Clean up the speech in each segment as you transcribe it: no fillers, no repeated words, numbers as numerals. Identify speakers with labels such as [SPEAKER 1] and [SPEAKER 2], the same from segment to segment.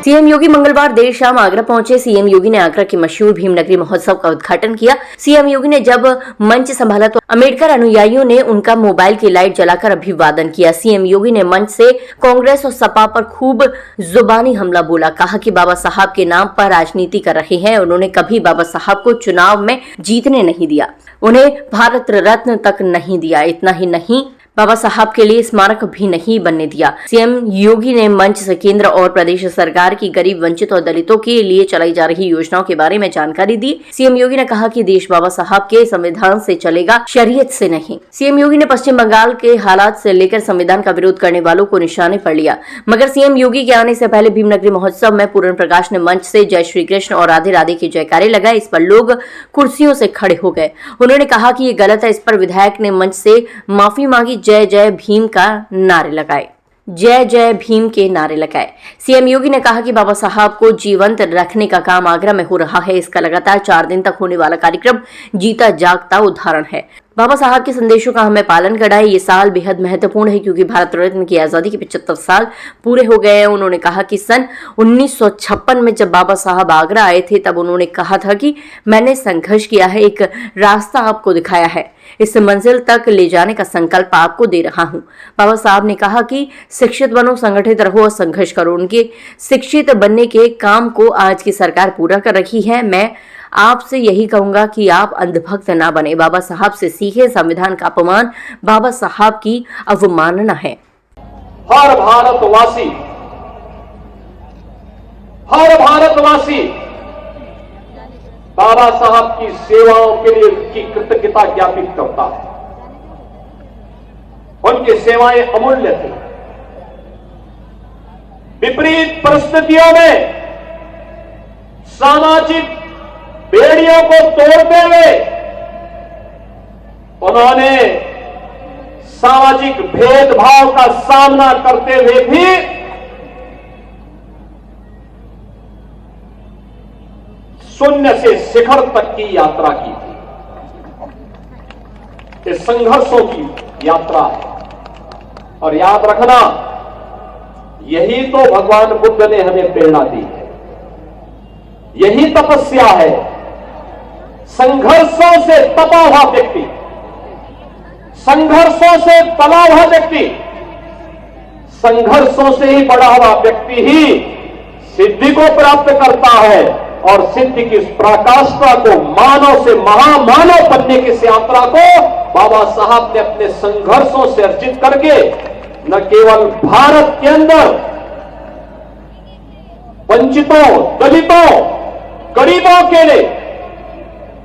[SPEAKER 1] CM योगी मंगलवार देर शाम आगरा पहुंचे। सीएम योगी ने आगरा के मशहूर भीमनगरी महोत्सव का उद्घाटन किया। सीएम योगी ने जब मंच संभाला तो अम्बेडकर अनुयायियों ने उनका मोबाइल की लाइट जलाकर अभिवादन किया। सीएम योगी ने मंच से कांग्रेस और सपा पर खूब जुबानी हमला बोला। कहा कि बाबा साहब के नाम पर राजनीति कर रहे हैं। उन्होंने कभी बाबा साहब को चुनाव में जीतने नहीं दिया, उन्हें भारत रत्न तक नहीं दिया। इतना ही नहीं, बाबा साहब के लिए स्मारक भी नहीं बनने दिया। सीएम योगी ने मंच से केंद्र और प्रदेश सरकार की गरीब, वंचित और दलितों के लिए चलाई जा रही योजनाओं के बारे में जानकारी दी। सीएम योगी ने कहा कि देश बाबा साहब के संविधान से चलेगा, शरीयत से नहीं। सीएम योगी ने पश्चिम बंगाल के हालात से लेकर संविधान का विरोध करने वालों को निशाने पर लिया। मगर सीएम योगी के आने से पहले भीमनगरी महोत्सव में पूर्ण प्रकाश ने मंच से जय श्री कृष्ण और राधे राधे के जयकारे लगाए। इस पर लोग कुर्सियों से खड़े हो गए। उन्होंने कहा कि ये गलत है। इस पर विधायक ने मंच से माफी मांगी। जय जय भीम का नारे लगाए, जय जय भीम के नारे लगाए। सीएम योगी ने कहा कि बाबा साहब को जीवंत रखने का काम आगरा में हो रहा है। इसका लगातार 4 दिन तक होने वाला कार्यक्रम जीता जागता उदाहरण है। बाबा साहब के संदेशों का हमें पालन करना है। ये साल बेहद महत्वपूर्ण है क्योंकि भारत रत्न की आजादी के 75 साल पूरे हो गए हैं। उन्होंने कहा कि सन 1956 में जब बाबा साहब आगरा आए थे तब उन्होंने कहा था कि मैंने संघर्ष किया है, एक रास्ता आपको दिखाया है, इस मंजिल तक ले जाने का संकल्प आपको दे रहा हूं। बाबा साहब ने कहा कि शिक्षित बनो, संगठित रहो और संघर्ष करो। उनके शिक्षित बनने के काम को आज की सरकार पूरा कर रही है। मैं आपसे यही कहूंगा कि आप अंधभक्त ना बने, बाबा साहब से सीखे। संविधान का अपमान बाबा साहब की अवमानना है।
[SPEAKER 2] हर भारतवासी बाबा साहब की सेवाओं के लिए उनकी कृतज्ञता ज्ञापित करता है। उनकी सेवाएं अमूल्य थी। विपरीत परिस्थितियों में सामाजिक बेड़ियों को तोड़ते हुए उन्होंने सामाजिक भेदभाव का सामना करते हुए भी शून्य से शिखर तक की यात्रा की थी। ये संघर्षों की यात्रा है और याद रखना, यही तो भगवान बुद्ध ने हमें प्रेरणा दी है। यही तपस्या है। संघर्षों से तपा हुआ व्यक्ति, संघर्षों से पला हुआ व्यक्ति, संघर्षों से ही बड़ा हुआ व्यक्ति ही सिद्धि को प्राप्त करता है और सिद्धि की इस पराकाष्ठा को, मानव से महामानव बनने की इस यात्रा को बाबा साहब ने अपने संघर्षों से अर्जित करके न केवल भारत के अंदर वंचितों, दलितों, गरीबों के लिए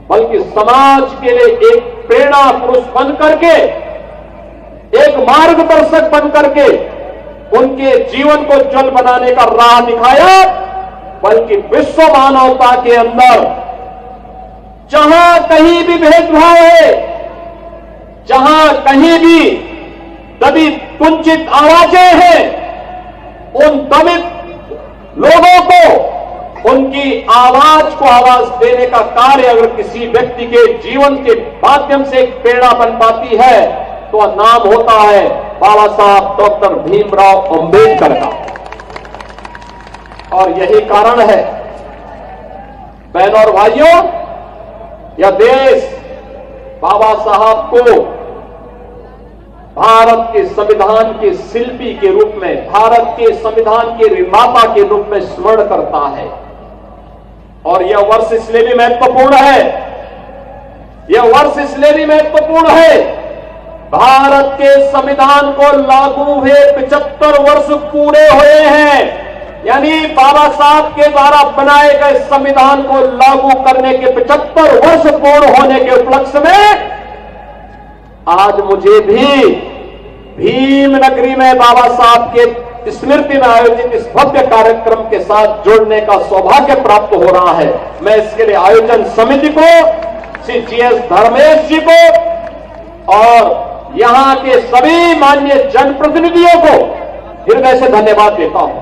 [SPEAKER 2] बल्कि समाज के लिए एक प्रेरणा पुरुष बन करके, एक मार्गदर्शक बन करके उनके जीवन को उज्जवल बनाने का राह दिखाया। बल्कि विश्व मानवता के अंदर जहां कहीं भी भेदभाव है, जहां कहीं भी दलित वंचित आवाजें हैं, उन दलित लोगों को, उनकी आवाज को आवाज देने का कार्य अगर किसी व्यक्ति के जीवन के माध्यम से एक प्रेरणा बन पाती है तो नाम होता है बाबा साहब डॉक्टर भीमराव अंबेडकर का। और यही कारण है बहनों और भाइयों, यह देश बाबा साहब को भारत के संविधान के शिल्पी के रूप में, भारत के संविधान के निर्माता के रूप में स्मरण करता है। और यह वर्ष इसलिए भी महत्वपूर्ण है, यह वर्ष इसलिए भी महत्वपूर्ण है, भारत के संविधान को लागू हुए 75 वर्ष पूरे हुए हैं। यानी बाबा साहब के द्वारा बनाए गए संविधान को लागू करने के 75 वर्ष पूर्ण होने के उपलक्ष्य में आज मुझे भी भीमनगरी में बाबा साहब के स्मृति में आयोजित इस भव्य कार्यक्रम के साथ जुड़ने का सौभाग्य प्राप्त हो रहा है। मैं इसके लिए आयोजन समिति को, श्री GS धर्मेश जी को और यहां के सभी माननीय जनप्रतिनिधियों को हृदय से धन्यवाद देता हूं।